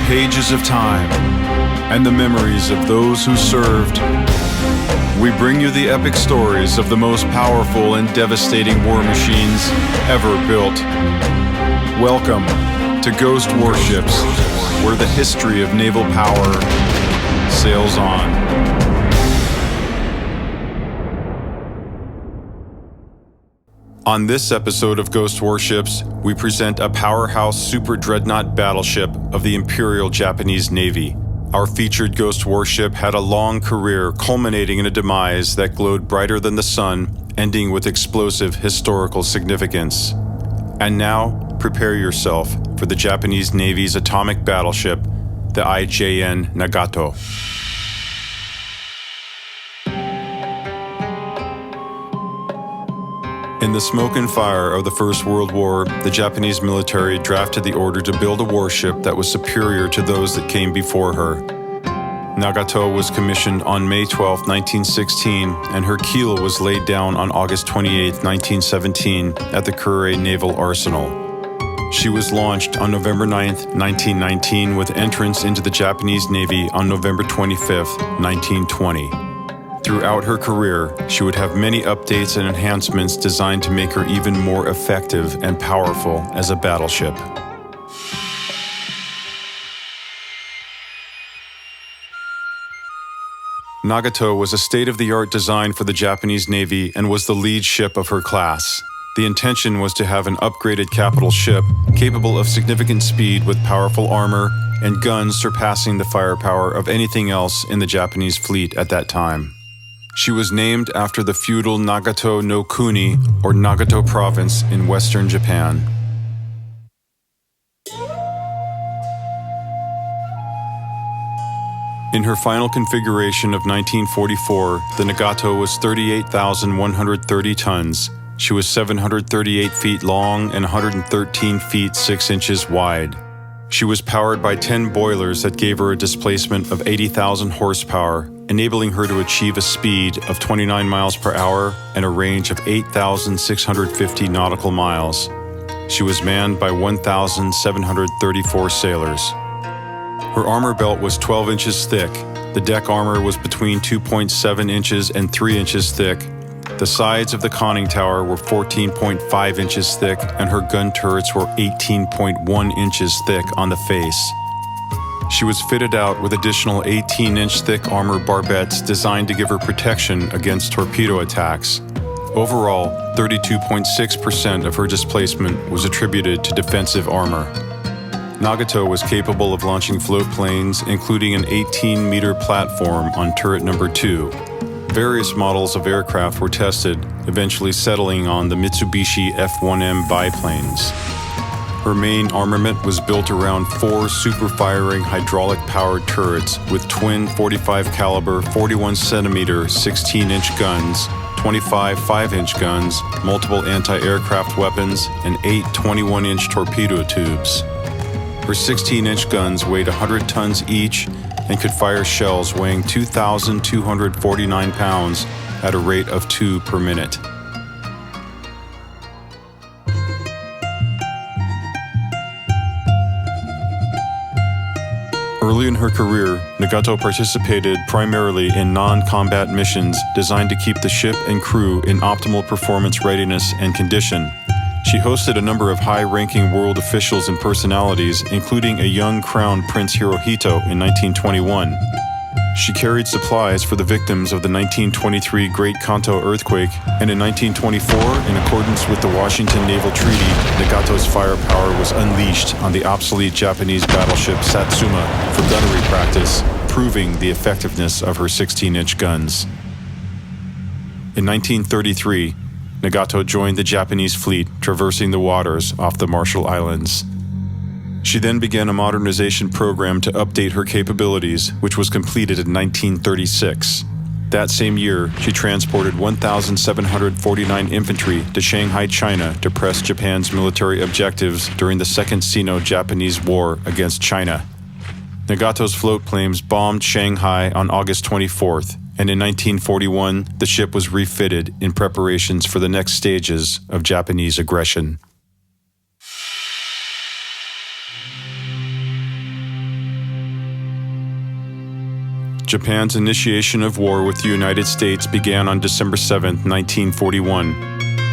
pages of time and the memories of those who served, we bring you the epic stories of the most powerful and devastating war machines ever built. Welcome to Ghost Warships, where the history of naval power sails on. On this episode of Ghost Warships, we present a powerhouse super dreadnought battleship of the Imperial Japanese Navy. Our featured Ghost Warship had a long career culminating in a demise that glowed brighter than the sun, ending with explosive historical significance. And now, prepare yourself for the Japanese Navy's atomic battleship, the IJN Nagato. In the smoke and fire of the First World War, the Japanese military drafted the order to build a warship that was superior to those that came before her. Nagato was commissioned on May 12, 1916, and her keel was laid down on August 28, 1917, at the Kure Naval Arsenal. She was launched on November 9, 1919, with entrance into the Japanese Navy on November 25, 1920. Throughout her career, she would have many updates and enhancements designed to make her even more effective and powerful as a battleship. Nagato was a state-of-the-art design for the Japanese Navy and was the lead ship of her class. The intention was to have an upgraded capital ship capable of significant speed with powerful armor and guns surpassing the firepower of anything else in the Japanese fleet at that time. She was named after the feudal Nagato no Kuni, or Nagato province in western Japan. In her final configuration of 1944, the Nagato was 38,130 tons. She was 738 feet long and 113 feet 6 inches wide. She was powered by 10 boilers that gave her a displacement of 80,000 horsepower, enabling her to achieve a speed of 29 miles per hour and a range of 8,650 nautical miles. She was manned by 1,734 sailors. Her armor belt was 12 inches thick. The deck armor was between 2.7 inches and 3 inches thick. The sides of the conning tower were 14.5 inches thick, and her gun turrets were 18.1 inches thick on the face. She was fitted out with additional 18-inch thick armor barbettes designed to give her protection against torpedo attacks. Overall, 32.6% of her displacement was attributed to defensive armor. Nagato was capable of launching float planes, including an 18-meter platform on turret number 2. Various models of aircraft were tested, eventually settling on the Mitsubishi F-1M biplanes. Her main armament was built around 4 super-firing hydraulic-powered turrets with twin 45 caliber 41 centimeter 16-inch guns, 25 5-inch guns, multiple anti-aircraft weapons, and 8 21-inch torpedo tubes. Her 16-inch guns weighed 100 tons each and could fire shells weighing 2,249 pounds at a rate of 2 per minute. Early in her career, Nagato participated primarily in non-combat missions designed to keep the ship and crew in optimal performance readiness and condition. She hosted a number of high-ranking world officials and personalities, including a young Crown Prince Hirohito in 1921. She carried supplies for the victims of the 1923 Great Kanto earthquake, and in 1924, in accordance with the Washington Naval Treaty, Nagato's firepower was unleashed on the obsolete Japanese battleship Satsuma for gunnery practice, proving the effectiveness of her 16-inch guns. In 1933, Nagato joined the Japanese fleet, traversing the waters off the Marshall Islands. She then began a modernization program to update her capabilities, which was completed in 1936. That same year, she transported 1,749 infantry to Shanghai, China to press Japan's military objectives during the Second Sino-Japanese War against China. Nagato's float planes bombed Shanghai on August 24th, and in 1941, the ship was refitted in preparations for the next stages of Japanese aggression. Japan's initiation of war with the United States began on December 7, 1941.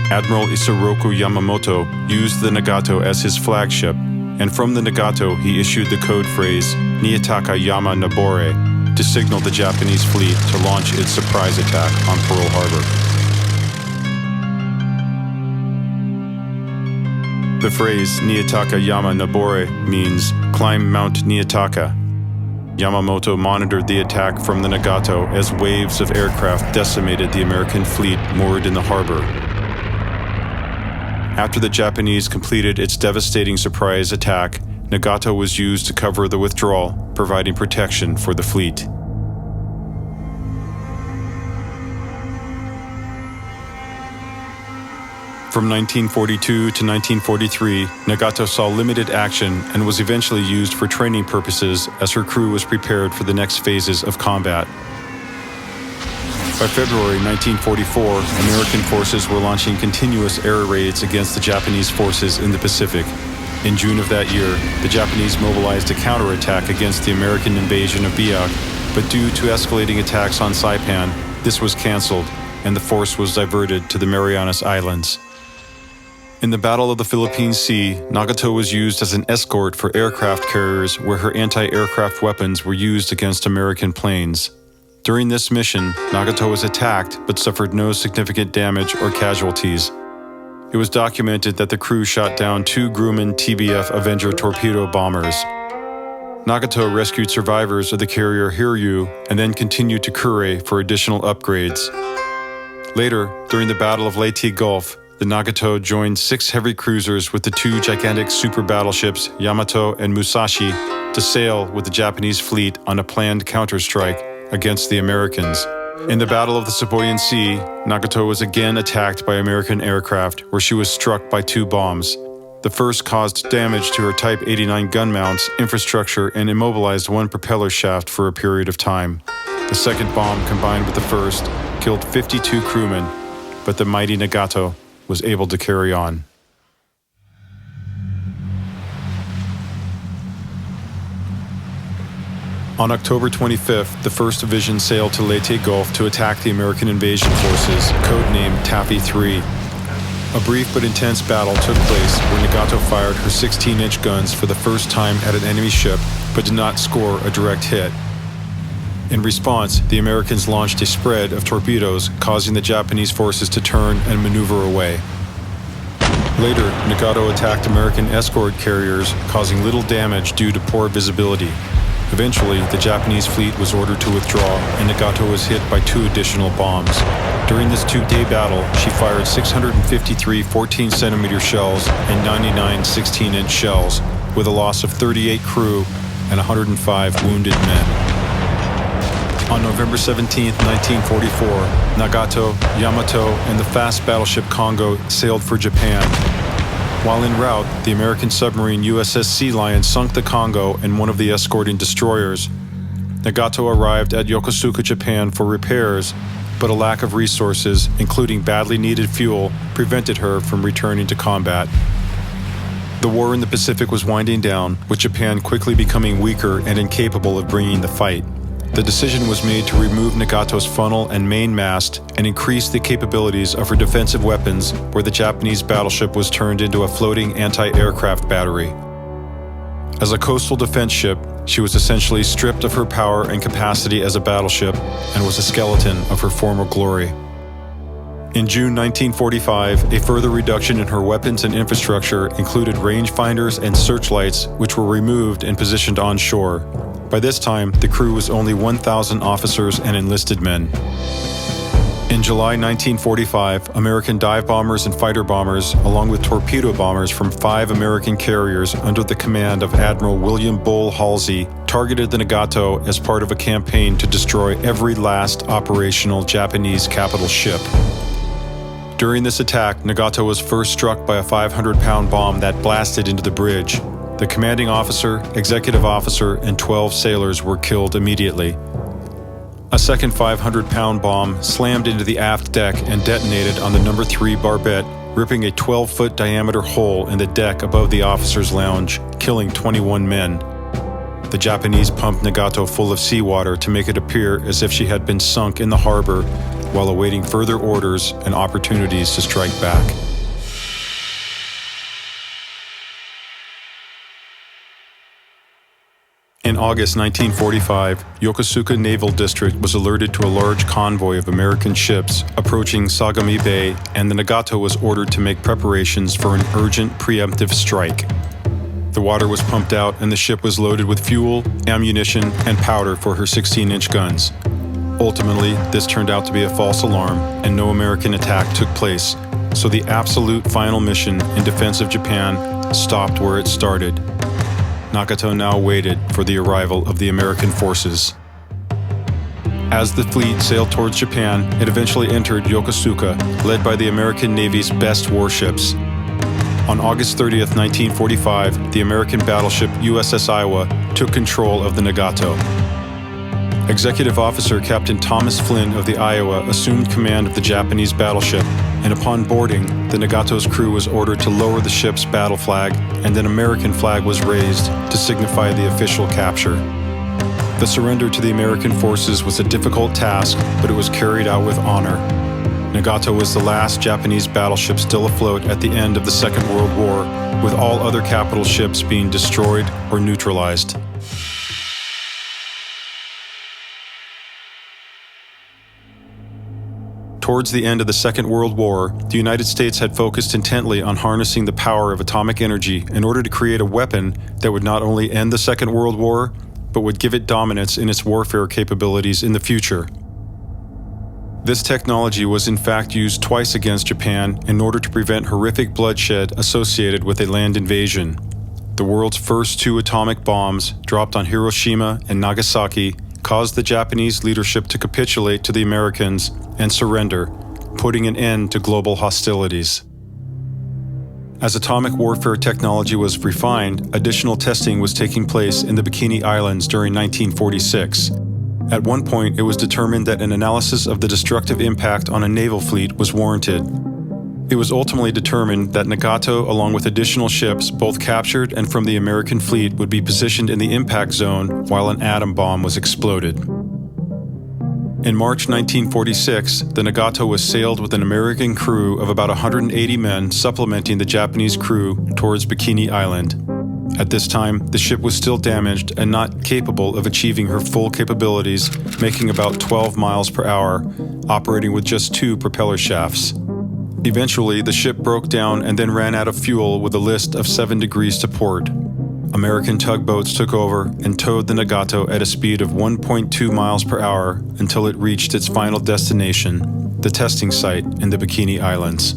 Admiral Isoroku Yamamoto used the Nagato as his flagship, and from the Nagato he issued the code phrase Niyataka Yama Nabore to signal the Japanese fleet to launch its surprise attack on Pearl Harbor. The phrase Niyataka Yama Nabore means climb Mount Niyataka. Yamamoto monitored the attack from the Nagato as waves of aircraft decimated the American fleet moored in the harbor. After the Japanese completed its devastating surprise attack, Nagato was used to cover the withdrawal, providing protection for the fleet. From 1942 to 1943, Nagato saw limited action and was eventually used for training purposes as her crew was prepared for the next phases of combat. By February 1944, American forces were launching continuous air raids against the Japanese forces in the Pacific. In June of that year, the Japanese mobilized a counterattack against the American invasion of Biak, but due to escalating attacks on Saipan, this was canceled, and the force was diverted to the Marianas Islands. In the Battle of the Philippine Sea, Nagato was used as an escort for aircraft carriers where her anti-aircraft weapons were used against American planes. During this mission, Nagato was attacked but suffered no significant damage or casualties. It was documented that the crew shot down 2 Grumman TBF Avenger torpedo bombers. Nagato rescued survivors of the carrier Hiryu and then continued to Kure for additional upgrades. Later, during the Battle of Leyte Gulf, the Nagato joined 6 heavy cruisers with the 2 gigantic super battleships Yamato and Musashi to sail with the Japanese fleet on a planned counterstrike against the Americans. In the Battle of the Sibuyan Sea, Nagato was again attacked by American aircraft, where she was struck by 2 bombs. The first caused damage to her Type 89 gun mounts, infrastructure, and immobilized 1 propeller shaft for a period of time. The second bomb, combined with the first, killed 52 crewmen, but the mighty Nagato was able to carry on. On October 25th, the 1st Division sailed to Leyte Gulf to attack the American invasion forces, codenamed Taffy 3. A brief but intense battle took place where Nagato fired her 16-inch guns for the first time at an enemy ship, but did not score a direct hit. In response, the Americans launched a spread of torpedoes, causing the Japanese forces to turn and maneuver away. Later, Nagato attacked American escort carriers, causing little damage due to poor visibility. Eventually, the Japanese fleet was ordered to withdraw, and Nagato was hit by 2 additional bombs. During this 2-day battle, she fired 653 14-centimeter shells and 99 16-inch shells, with a loss of 38 crew and 105 wounded men. On November 17, 1944, Nagato, Yamato, and the fast battleship Kongo sailed for Japan. While en route, the American submarine USS Sea Lion sunk the Kongo and one of the escorting destroyers. Nagato arrived at Yokosuka, Japan for repairs, but a lack of resources, including badly needed fuel, prevented her from returning to combat. The war in the Pacific was winding down, with Japan quickly becoming weaker and incapable of bringing the fight. The decision was made to remove Nagato's funnel and main mast and increase the capabilities of her defensive weapons, where the Japanese battleship was turned into a floating anti-aircraft battery. As a coastal defense ship, she was essentially stripped of her power and capacity as a battleship and was a skeleton of her former glory. In June 1945, a further reduction in her weapons and infrastructure included rangefinders and searchlights, which were removed and positioned on shore. By this time, the crew was only 1,000 officers and enlisted men. In July 1945, American dive bombers and fighter bombers, along with torpedo bombers from 5 American carriers under the command of Admiral William Bull Halsey, targeted the Nagato as part of a campaign to destroy every last operational Japanese capital ship. During this attack, Nagato was first struck by a 500-pound bomb that blasted into the bridge. The commanding officer, executive officer, and 12 sailors were killed immediately. A second 500-pound bomb slammed into the aft deck and detonated on the No. 3 barbette, ripping a 12-foot diameter hole in the deck above the officers' lounge, killing 21 men. The Japanese pumped Nagato full of seawater to make it appear as if she had been sunk in the harbor while awaiting further orders and opportunities to strike back. In August 1945, Yokosuka Naval District was alerted to a large convoy of American ships approaching Sagami Bay, and the Nagato was ordered to make preparations for an urgent preemptive strike. The water was pumped out and the ship was loaded with fuel, ammunition, and powder for her 16-inch guns. Ultimately, this turned out to be a false alarm and no American attack took place, so the absolute final mission in defense of Japan stopped where it started. Nagato now waited for the arrival of the American forces. As the fleet sailed towards Japan, it eventually entered Yokosuka, led by the American Navy's best warships. On August 30th, 1945, the American battleship USS Iowa took control of the Nagato. Executive Officer Captain Thomas Flynn of the Iowa assumed command of the Japanese battleship, and upon boarding, the Nagato's crew was ordered to lower the ship's battle flag, and an American flag was raised to signify the official capture. The surrender to the American forces was a difficult task, but it was carried out with honor. Nagato was the last Japanese battleship still afloat at the end of the Second World War, with all other capital ships being destroyed or neutralized. Towards the end of the Second World War, the United States had focused intently on harnessing the power of atomic energy in order to create a weapon that would not only end the Second World War, but would give it dominance in its warfare capabilities in the future. This technology was in fact used twice against Japan in order to prevent horrific bloodshed associated with a land invasion. The world's first two atomic bombs, dropped on Hiroshima and Nagasaki, caused the Japanese leadership to capitulate to the Americans and surrender, putting an end to global hostilities. As atomic warfare technology was refined, additional testing was taking place in the Bikini Islands during 1946. At one point, it was determined that an analysis of the destructive impact on a naval fleet was warranted. It was ultimately determined that Nagato, along with additional ships, both captured and from the American fleet, would be positioned in the impact zone while an atom bomb was exploded. In March 1946, the Nagato was sailed with an American crew of about 180 men supplementing the Japanese crew towards Bikini Island. At this time, the ship was still damaged and not capable of achieving her full capabilities, making about 12 miles per hour, operating with just 2 propeller shafts. Eventually, the ship broke down and then ran out of fuel with a list of 7 degrees to port. American tugboats took over and towed the Nagato at a speed of 1.2 miles per hour until it reached its final destination, the testing site in the Bikini Islands.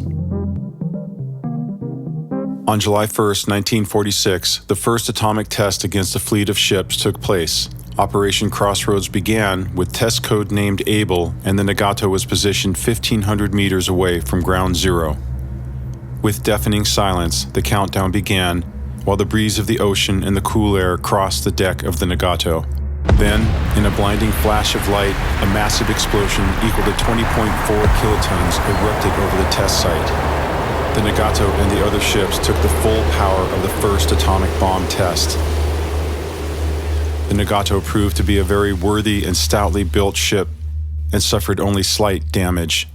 On July 1, 1946, the first atomic test against a fleet of ships took place. Operation Crossroads began with test code named Able, and the Nagato was positioned 1,500 meters away from ground zero. With deafening silence, the countdown began, while the breeze of the ocean and the cool air crossed the deck of the Nagato. Then, in a blinding flash of light, a massive explosion equal to 20.4 kilotons erupted over the test site. The Nagato and the other ships took the full power of the first atomic bomb test. The Nagato proved to be a very worthy and stoutly built ship and suffered only slight damage.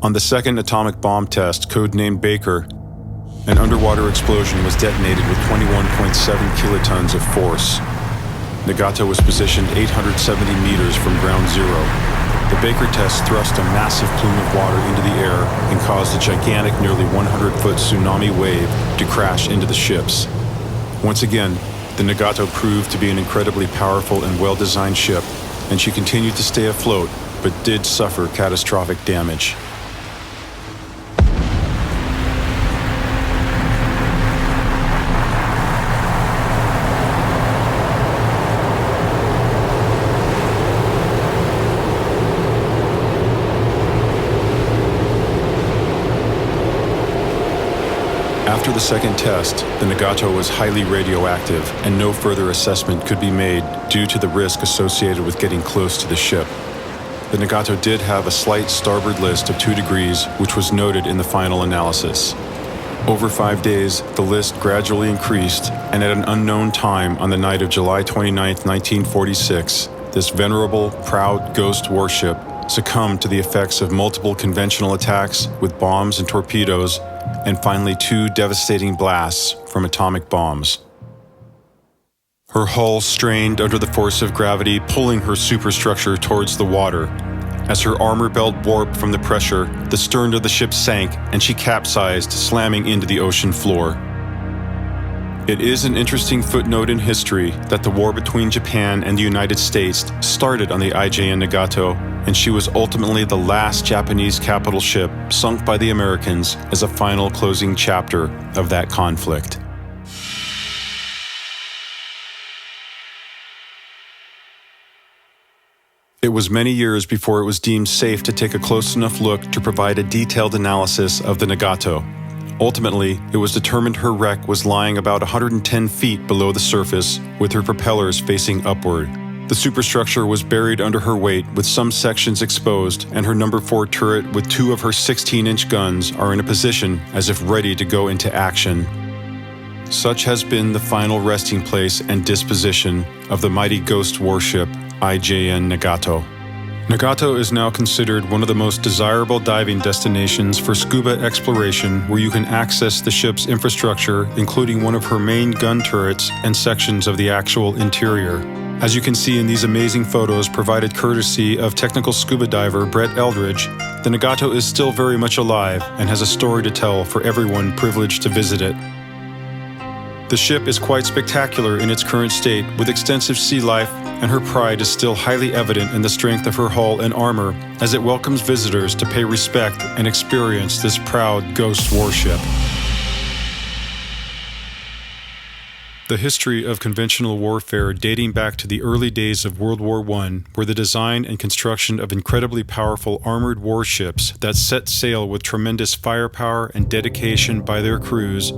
On the second atomic bomb test, codenamed Baker, an underwater explosion was detonated with 21.7 kilotons of force. Nagato was positioned 870 meters from ground zero. The Baker test thrust a massive plume of water into the air and caused a gigantic, nearly 100-foot tsunami wave to crash into the ships. Once again, the Nagato proved to be an incredibly powerful and well-designed ship, and she continued to stay afloat, but did suffer catastrophic damage. After the second test, the Nagato was highly radioactive, and no further assessment could be made due to the risk associated with getting close to the ship. The Nagato did have a slight starboard list of 2 degrees, which was noted in the final analysis. Over 5 days, the list gradually increased, and at an unknown time on the night of July 29, 1946, this venerable, proud ghost warship succumbed to the effects of multiple conventional attacks with bombs and torpedoes, and finally 2 devastating blasts from atomic bombs. Her hull strained under the force of gravity, pulling her superstructure towards the water. As her armor belt warped from the pressure, the stern of the ship sank and she capsized, slamming into the ocean floor. It is an interesting footnote in history that the war between Japan and the United States started on the IJN Nagato, and she was ultimately the last Japanese capital ship sunk by the Americans as a final closing chapter of that conflict. It was many years before it was deemed safe to take a close enough look to provide a detailed analysis of the Nagato. Ultimately, it was determined her wreck was lying about 110 feet below the surface, with her propellers facing upward. The superstructure was buried under her weight, with some sections exposed, and her number 4 turret with 2 of her 16-inch guns are in a position as if ready to go into action. Such has been the final resting place and disposition of the mighty ghost warship IJN Nagato. Nagato is now considered one of the most desirable diving destinations for scuba exploration, where you can access the ship's infrastructure, including one of her main gun turrets and sections of the actual interior. As you can see in these amazing photos provided courtesy of technical scuba diver Brett Eldridge, the Nagato is still very much alive and has a story to tell for everyone privileged to visit it. The ship is quite spectacular in its current state, with extensive sea life, and her pride is still highly evident in the strength of her hull and armor as it welcomes visitors to pay respect and experience this proud ghost warship. The history of conventional warfare dating back to the early days of World War I, where the design and construction of incredibly powerful armored warships that set sail with tremendous firepower and dedication by their crews,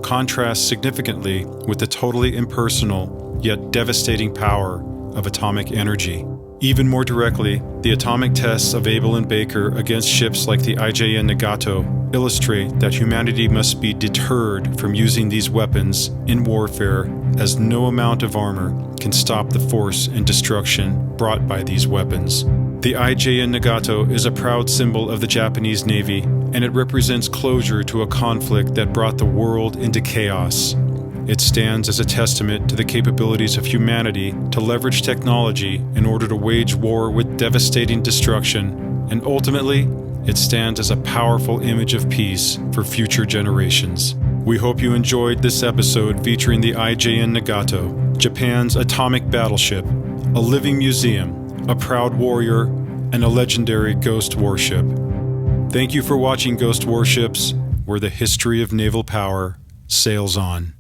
contrasts significantly with the totally impersonal yet devastating power of atomic energy. Even more directly, the atomic tests of Able and Baker against ships like the IJN Nagato illustrate that humanity must be deterred from using these weapons in warfare, as no amount of armor can stop the force and destruction brought by these weapons. The IJN Nagato is a proud symbol of the Japanese Navy, and it represents closure to a conflict that brought the world into chaos. It stands as a testament to the capabilities of humanity to leverage technology in order to wage war with devastating destruction, and ultimately, it stands as a powerful image of peace for future generations. We hope you enjoyed this episode featuring the IJN Nagato, Japan's atomic battleship, a living museum, a proud warrior, and a legendary ghost warship. Thank you for watching Ghost Warships, where the history of naval power sails on.